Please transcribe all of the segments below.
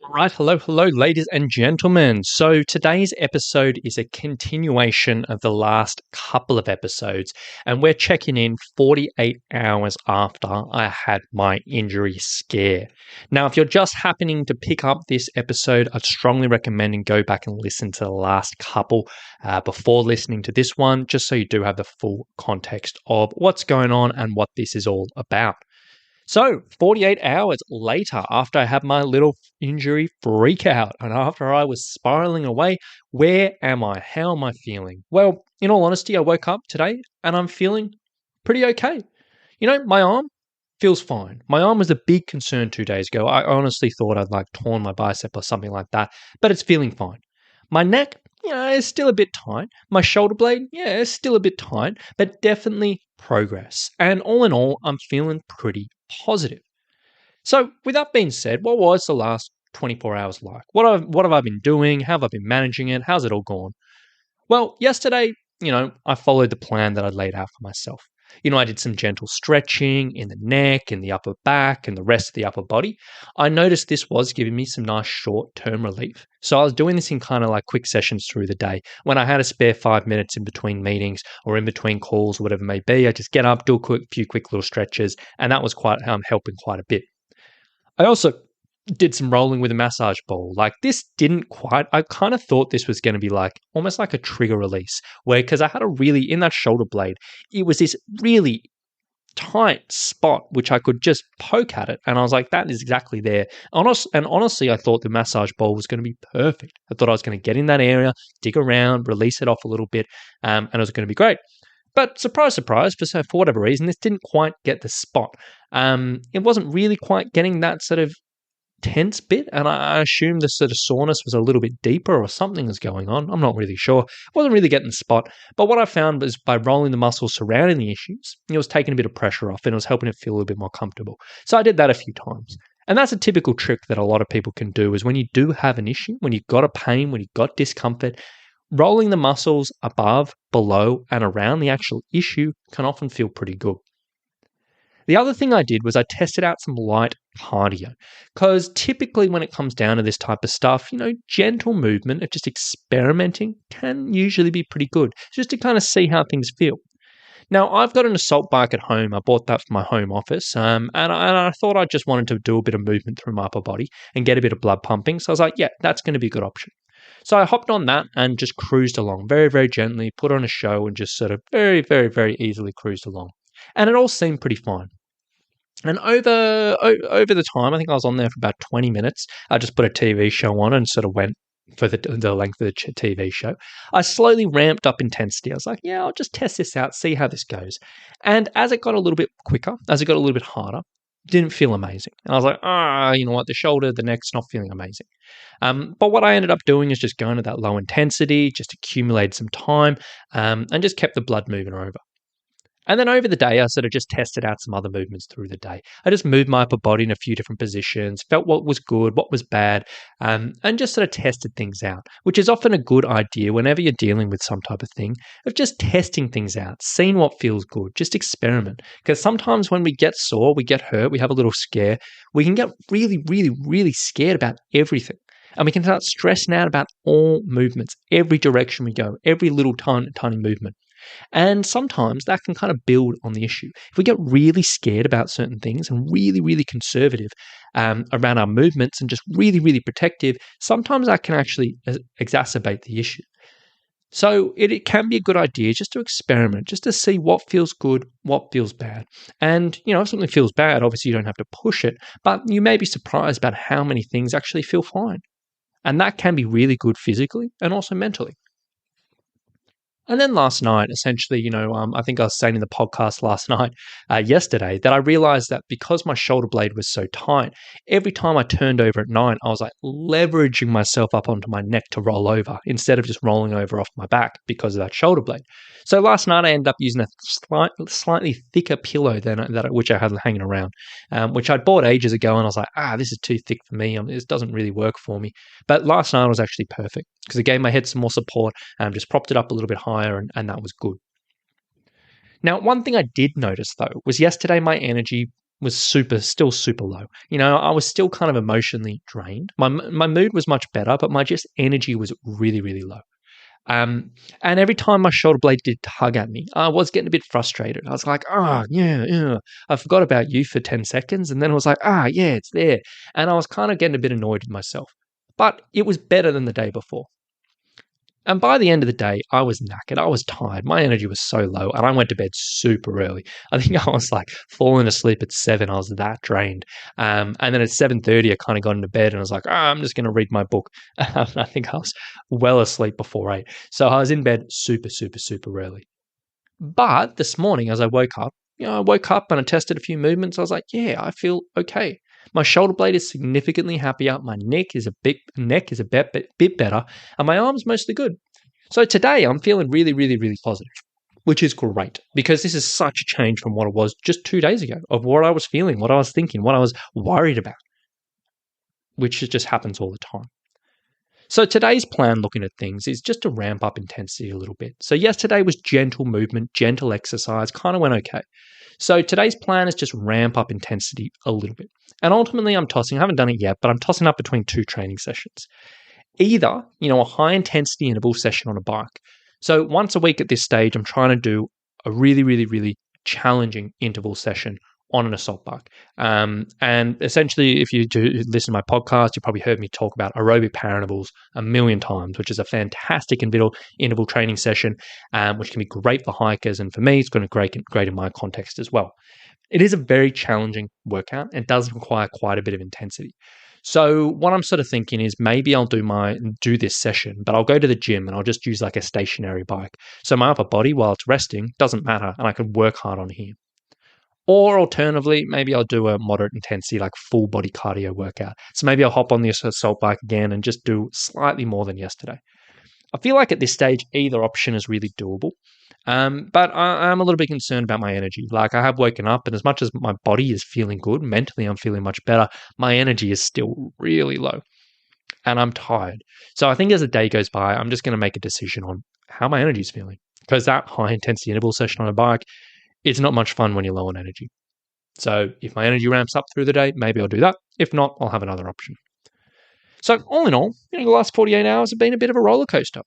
Right, hello, ladies and gentlemen. So today's episode is a continuation of the last couple of episodes, and we're checking in 48 hours after I had my injury scare. Now, if you're just happening to pick up this episode, I'd strongly recommend and go back and listen to the last couple before listening to this one, just so you do have the full context of what's going on and what this is all about. So, 48 hours later, after I had my little injury freak out and after I was spiraling away, where am I? How am I feeling? Well, in all honesty, I woke up today and I'm feeling pretty okay. My arm feels fine. My arm was a big concern 2 days ago. I honestly thought I'd torn my bicep or something like that, but it's feeling fine. My neck, is still a bit tight. My shoulder blade, is still a bit tight, but definitely progress. And all in all, I'm feeling pretty positive. So, with that being said, what was the last 24 hours like? What have I been doing? How have I been managing it? How's it all gone? Well, yesterday, I followed the plan that I'd laid out for myself. I did some gentle stretching in the neck, in the upper back, and the rest of the upper body. I noticed this was giving me some nice short-term relief. So I was doing this in kind of quick sessions through the day. When I had a spare 5 minutes in between meetings or in between calls or whatever it may be, I just get up, do a few quick little stretches, and that was quite helping quite a bit. I also did some rolling with a massage ball. This didn't quite, I kind of thought this was going to be almost like a trigger release because I had in that shoulder blade, it was this really tight spot which I could just poke at it. And I was like, that is exactly there. And honestly, I thought the massage ball was going to be perfect. I thought I was going to get in that area, dig around, release it off a little bit, and it was going to be great. But surprise, surprise, for whatever reason, this didn't quite get the spot. It wasn't really quite getting that sort of tense bit, and I assumed the sort of soreness was a little bit deeper or something was going on. I'm not really sure. Wasn't really getting the spot. But what I found was by rolling the muscles surrounding the issues, it was taking a bit of pressure off and it was helping it feel a little bit more comfortable. So I did that a few times. And that's a typical trick that a lot of people can do is when you do have an issue, when you've got a pain, when you've got discomfort, rolling the muscles above, below, and around the actual issue can often feel pretty good. The other thing I did was I tested out some light cardio because typically when it comes down to this type of stuff, gentle movement of just experimenting can usually be pretty good just to kind of see how things feel. Now, I've got an assault bike at home. I bought that for my home office, and I thought I just wanted to do a bit of movement through my upper body and get a bit of blood pumping. So I was like, yeah, that's going to be a good option. So I hopped on that and just cruised along very, very gently, put on a show and just sort of very, very, very easily cruised along. And it all seemed pretty fine. And over the time, I think I was on there for about 20 minutes. I just put a TV show on and sort of went for the length of the TV show. I slowly ramped up intensity. I was like, yeah, I'll just test this out, see how this goes. And as it got a little bit quicker, as it got a little bit harder, didn't feel amazing. And I was like, you know what, the shoulder, the neck's not feeling amazing. But what I ended up doing is just going to that low intensity, just accumulated some time, and just kept the blood moving over. And then over the day, I sort of just tested out some other movements through the day. I just moved my upper body in a few different positions, felt what was good, what was bad, and just sort of tested things out, which is often a good idea whenever you're dealing with some type of thing, of just testing things out, seeing what feels good, just experiment. Because sometimes when we get sore, we get hurt, we have a little scare, we can get really, really, really scared about everything. And we can start stressing out about all movements, every direction we go, every little tiny movement. And sometimes that can kind of build on the issue. If we get really scared about certain things and really, really conservative around our movements and just really, really protective, sometimes that can actually exacerbate the issue. So it can be a good idea just to experiment, just to see what feels good, what feels bad. And, if something feels bad, obviously you don't have to push it, but you may be surprised about how many things actually feel fine. And that can be really good physically and also mentally. And then last night, essentially, I think I was saying in the podcast yesterday, that I realized that because my shoulder blade was so tight, every time I turned over at night, I was leveraging myself up onto my neck to roll over instead of just rolling over off my back because of that shoulder blade. So last night I ended up using a slightly thicker pillow than which I had hanging around, which I'd bought ages ago, and I was like, this is too thick for me. This doesn't really work for me. But last night was actually perfect because it gave my head some more support and just propped it up a little bit higher, and that was good. Now, one thing I did notice, though, was yesterday my energy was still super low. I was still kind of emotionally drained. My mood was much better, but my just energy was really, really low. And every time my shoulder blade did tug at me, I was getting a bit frustrated. I was like, yeah. I forgot about you for 10 seconds. And then I was like, yeah, it's there. And I was kind of getting a bit annoyed with myself. But it was better than the day before. And by the end of the day, I was knackered. I was tired. My energy was so low, and I went to bed super early. I think I was like falling asleep at 7. I was that drained. And then at 7:30, I kind of got into bed, and I was like, I'm just going to read my book. I think I was well asleep before 8. So I was in bed super, super, super early. But this morning, as I woke up, I woke up and I tested a few movements. I was like, yeah, I feel okay. My shoulder blade is significantly happier. My neck is a bit better, and my arm's mostly good. So today I'm feeling really, really, really positive, which is great because this is such a change from what it was just 2 days ago of what I was feeling, what I was thinking, what I was worried about, which just happens all the time. So today's plan, looking at things, is just to ramp up intensity a little bit. So yesterday was gentle movement, gentle exercise, kind of went okay. So today's plan is just ramp up intensity a little bit. And ultimately I haven't done it yet, but I'm tossing up between 2 training sessions. Either, a high intensity interval session on a bike. So once a week at this stage, I'm trying to do a really, really, really challenging interval session on an assault bike. And essentially, if you do listen to my podcast, you probably heard me talk about aerobic power intervals a million times, which is a fantastic interval training session, which can be great for hikers. And for me, it's going to be great in my context as well. It is a very challenging workout and does require quite a bit of intensity. So what I'm sort of thinking is maybe I'll do this session, but I'll go to the gym and I'll just use like a stationary bike. So my upper body, while it's resting, doesn't matter, and I can work hard on here. Or alternatively, maybe I'll do a moderate intensity, like full body cardio workout. So maybe I'll hop on the assault bike again and just do slightly more than yesterday. I feel like at this stage, either option is really doable. But I'm a little bit concerned about my energy. Like I have woken up, and as much as my body is feeling good, mentally I'm feeling much better, my energy is still really low and I'm tired. So I think as the day goes by, I'm just going to make a decision on how my energy is feeling, because that high intensity interval session on a bike, it's not much fun when you're low on energy. So if my energy ramps up through the day, maybe I'll do that. If not, I'll have another option. So all in all, the last 48 hours have been a bit of a roller coaster.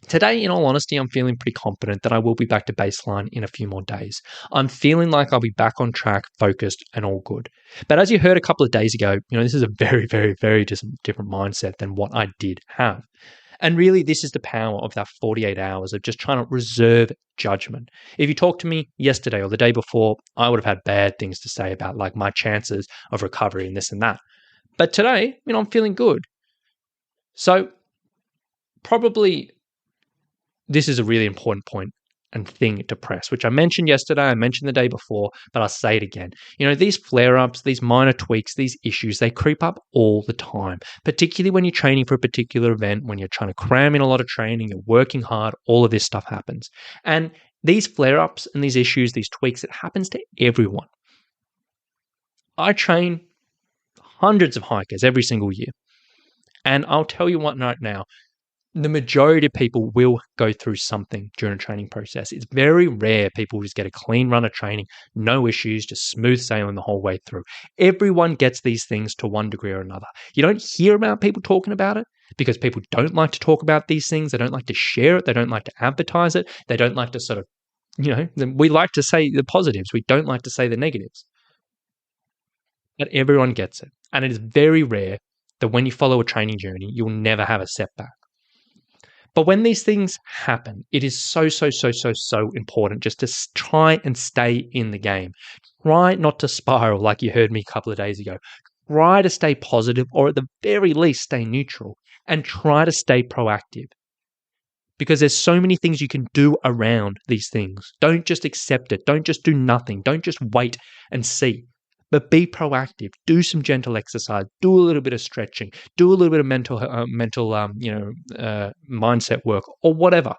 Today, in all honesty, I'm feeling pretty confident that I will be back to baseline in a few more days. I'm feeling like I'll be back on track, focused, and all good. But as you heard a couple of days ago, this is a very, very, very different mindset than what I did have. And really, this is the power of that 48 hours of just trying to reserve judgment. If you talked to me yesterday or the day before, I would have had bad things to say about like my chances of recovery and this and that. But today, I'm feeling good. So probably this is a really important point and thing to press, which I mentioned yesterday, I mentioned the day before, but I'll say it again. These flare-ups, these minor tweaks, these issues, they creep up all the time, particularly when you're training for a particular event, when you're trying to cram in a lot of training, you're working hard, all of this stuff happens. And these flare-ups and these issues, these tweaks, it happens to everyone. I train hundreds of hikers every single year. And I'll tell you what right now, the majority of people will go through something during a training process. It's very rare people just get a clean run of training, no issues, just smooth sailing the whole way through. Everyone gets these things to one degree or another. You don't hear about people talking about it because people don't like to talk about these things. They don't like to share it. They don't like to advertise it. They don't like to sort of, we like to say the positives. We don't like to say the negatives. But everyone gets it. And it is very rare that when you follow a training journey, you'll never have a setback. But when these things happen, it is so important just to try and stay in the game. Try not to spiral like you heard me a couple of days ago. Try to stay positive, or at the very least stay neutral, and try to stay proactive. Because there's so many things you can do around these things. Don't just accept it. Don't just do nothing. Don't just wait and see. But be proactive. Do some gentle exercise. Do a little bit of stretching. Do a little bit of mental mindset work or whatever.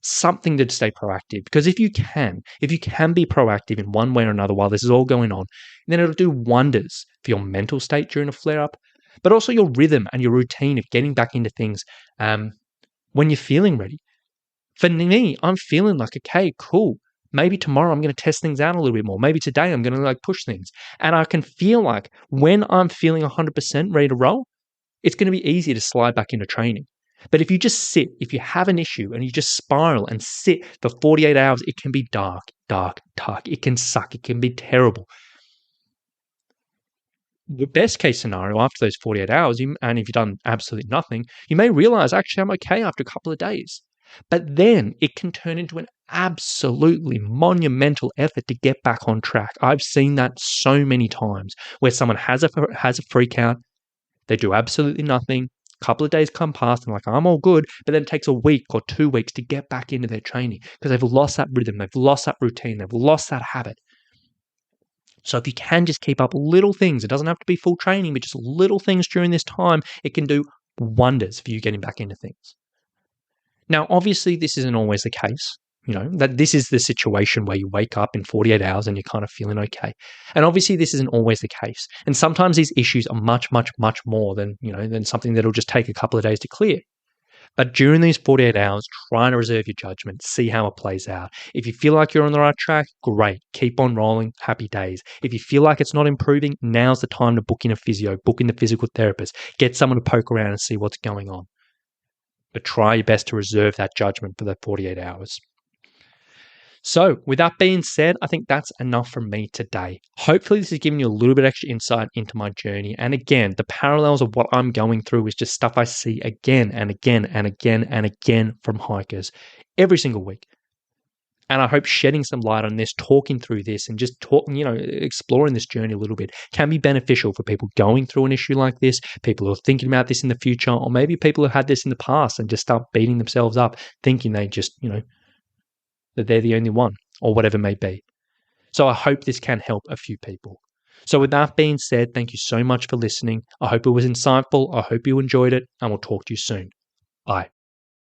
Something to stay proactive. Because if you can be proactive in one way or another while this is all going on, then it'll do wonders for your mental state during a flare-up, but also your rhythm and your routine of getting back into things when you're feeling ready. For me, I'm feeling like, okay, cool. Maybe tomorrow I'm going to test things out a little bit more. Maybe today I'm going to like push things. And I can feel like when I'm feeling 100% ready to roll, it's going to be easier to slide back into training. But if you just sit, if you have an issue and you just spiral and sit for 48 hours, it can be dark, dark, dark. It can suck. It can be terrible. The best case scenario after those 48 hours, and if you've done absolutely nothing, you may realize actually I'm okay after a couple of days. But then it can turn into an absolutely monumental effort to get back on track. I've seen that so many times where someone has a freak out, they do absolutely nothing. A couple of days come past and like, I'm all good. But then it takes a week or 2 weeks to get back into their training because they've lost that rhythm. They've lost that routine. They've lost that habit. So if you can just keep up little things, it doesn't have to be full training, but just little things during this time, it can do wonders for you getting back into things. Now, obviously, this isn't always the case. That this is the situation where you wake up in 48 hours and you're kind of feeling okay. And obviously, this isn't always the case. And sometimes these issues are much, much, much more than something that'll just take a couple of days to clear. But during these 48 hours, try to reserve your judgment, see how it plays out. If you feel like you're on the right track, great. Keep on rolling, happy days. If you feel like it's not improving, now's the time to book in a physio, book in the physical therapist, get someone to poke around and see what's going on. But try your best to reserve that judgment for the 48 hours. So, with that being said, I think that's enough from me today. Hopefully, this has given you a little bit extra insight into my journey. And again, the parallels of what I'm going through is just stuff I see again and again and again and again from hikers every single week. And I hope shedding some light on this, talking through this, and just exploring this journey a little bit can be beneficial for people going through an issue like this, people who are thinking about this in the future, or maybe people who had this in the past and just start beating themselves up, thinking they just, that they're the only one or whatever it may be. So I hope this can help a few people. So with that being said, thank you so much for listening. I hope it was insightful. I hope you enjoyed it, and we'll talk to you soon. Bye.